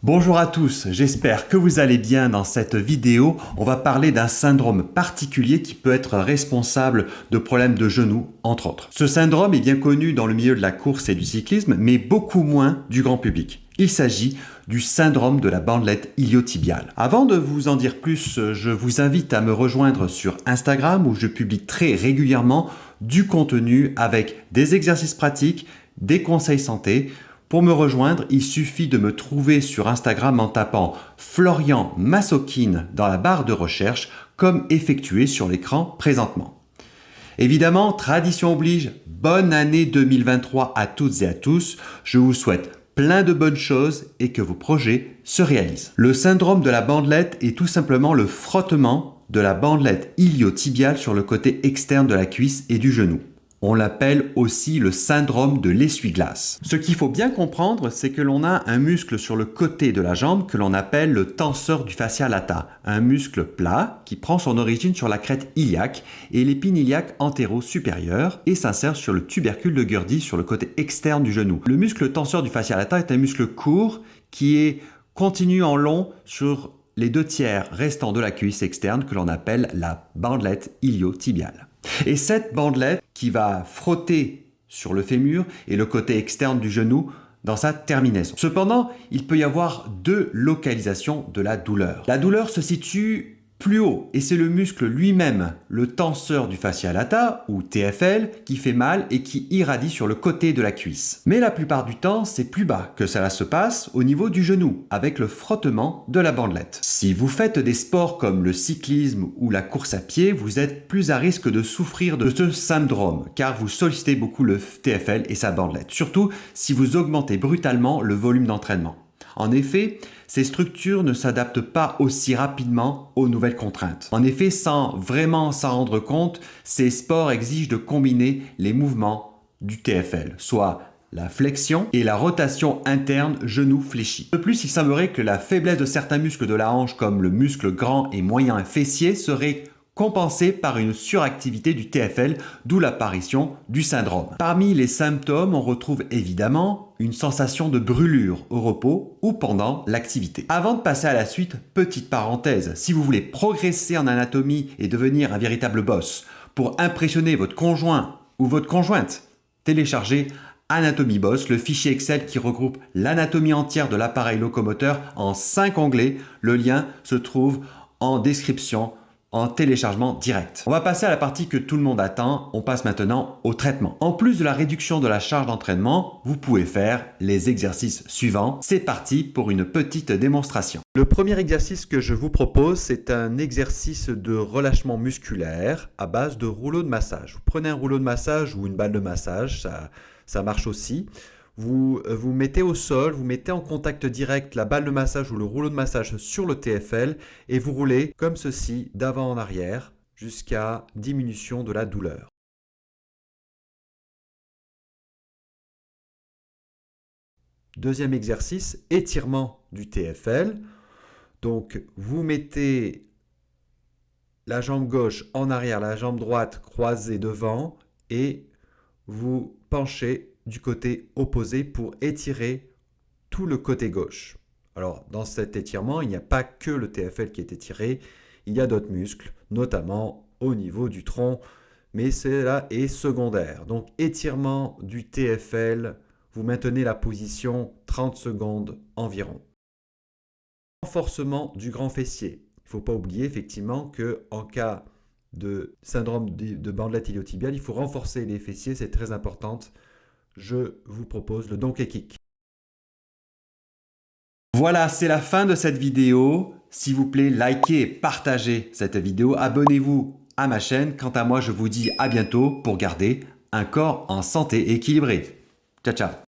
Bonjour à tous, j'espère que vous allez bien. Dans cette vidéo, on va parler d'un syndrome particulier qui peut être responsable de problèmes de genoux, entre autres. Ce syndrome est bien connu dans le milieu de la course et du cyclisme, mais beaucoup moins du grand public. Il s'agit du syndrome de la bandelette iliotibiale. Avant de vous en dire plus, je vous invite à me rejoindre sur Instagram où je publie très régulièrement du contenu avec des exercices pratiques, des conseils santé. Pour me rejoindre, il suffit de me trouver sur Instagram en tapant Florian Massokine dans la barre de recherche, comme effectué sur l'écran présentement. Évidemment, tradition oblige, bonne année 2023 à toutes et à tous. Je vous souhaite plein de bonnes choses et que vos projets se réalisent. Le syndrome de la bandelette est tout simplement le frottement de la bandelette iliotibiale sur le côté externe de la cuisse et du genou. On l'appelle aussi le syndrome de l'essuie-glace. Ce qu'il faut bien comprendre, c'est que l'on a un muscle sur le côté de la jambe que l'on appelle le tenseur du fascia lata, un muscle plat qui prend son origine sur la crête iliaque et l'épine iliaque antéro-supérieure et s'insère sur le tubercule de Gurdy sur le côté externe du genou. Le muscle tenseur du fascia lata est un muscle court qui est continu en long sur les 2/3 restants de la cuisse externe que l'on appelle la bandelette iliotibiale. Et cette bandelette qui va frotter sur le fémur et le côté externe du genou dans sa terminaison. Cependant, il peut y avoir deux localisations de la douleur. La douleur se situe plus haut et c'est le muscle lui-même, le tenseur du fascia lata ou TFL, qui fait mal et qui irradie sur le côté de la cuisse. Mais la plupart du temps, c'est plus bas que cela se passe au niveau du genou, avec le frottement de la bandelette. Si vous faites des sports comme le cyclisme ou la course à pied, vous êtes plus à risque de souffrir de ce syndrome, car vous sollicitez beaucoup le TFL et sa bandelette, surtout si vous augmentez brutalement le volume d'entraînement. En effet, ces structures ne s'adaptent pas aussi rapidement aux nouvelles contraintes. En effet, sans vraiment s'en rendre compte, ces sports exigent de combiner les mouvements du TFL, soit la flexion et la rotation interne genou fléchi. De plus, il semblerait que la faiblesse de certains muscles de la hanche, comme le muscle grand et moyen fessier, serait compensée par une suractivité du TFL, d'où l'apparition du syndrome. Parmi les symptômes, on retrouve évidemment une sensation de brûlure au repos ou pendant l'activité. Avant de passer à la suite, petite parenthèse, si vous voulez progresser en anatomie et devenir un véritable boss, pour impressionner votre conjoint ou votre conjointe, téléchargez Anatomie Boss, le fichier Excel qui regroupe l'anatomie entière de l'appareil locomoteur en 5 onglets. Le lien se trouve en description en téléchargement direct. On va passer à la partie que tout le monde attend. On passe maintenant au traitement. En plus de la réduction de la charge d'entraînement, vous pouvez faire les exercices suivants. C'est parti pour une petite démonstration. Le premier exercice que je vous propose, c'est un exercice de relâchement musculaire à base de rouleau de massage. Vous prenez un rouleau de massage ou une balle de massage, ça marche aussi. Vous mettez au sol, vous mettez en contact direct la balle de massage ou le rouleau de massage sur le TFL et vous roulez comme ceci d'avant en arrière jusqu'à diminution de la douleur. Deuxième exercice, étirement du TFL. Donc vous mettez la jambe gauche en arrière, la jambe droite croisée devant et vous penchez du côté opposé pour étirer tout le côté gauche. Alors, dans cet étirement, il n'y a pas que le TFL qui est étiré, il y a d'autres muscles, notamment au niveau du tronc, mais cela est secondaire. Donc, étirement du TFL, vous maintenez la position 30 secondes environ. Renforcement du grand fessier. Il ne faut pas oublier effectivement qu'en cas de syndrome de bandelette iliotibiale, il faut renforcer les fessiers, c'est très important. Je vous propose le Donkey Kick. Voilà, c'est la fin de cette vidéo. S'il vous plaît, likez et partagez cette vidéo. Abonnez-vous à ma chaîne. Quant à moi, je vous dis à bientôt pour garder un corps en santé et équilibré. Ciao, ciao.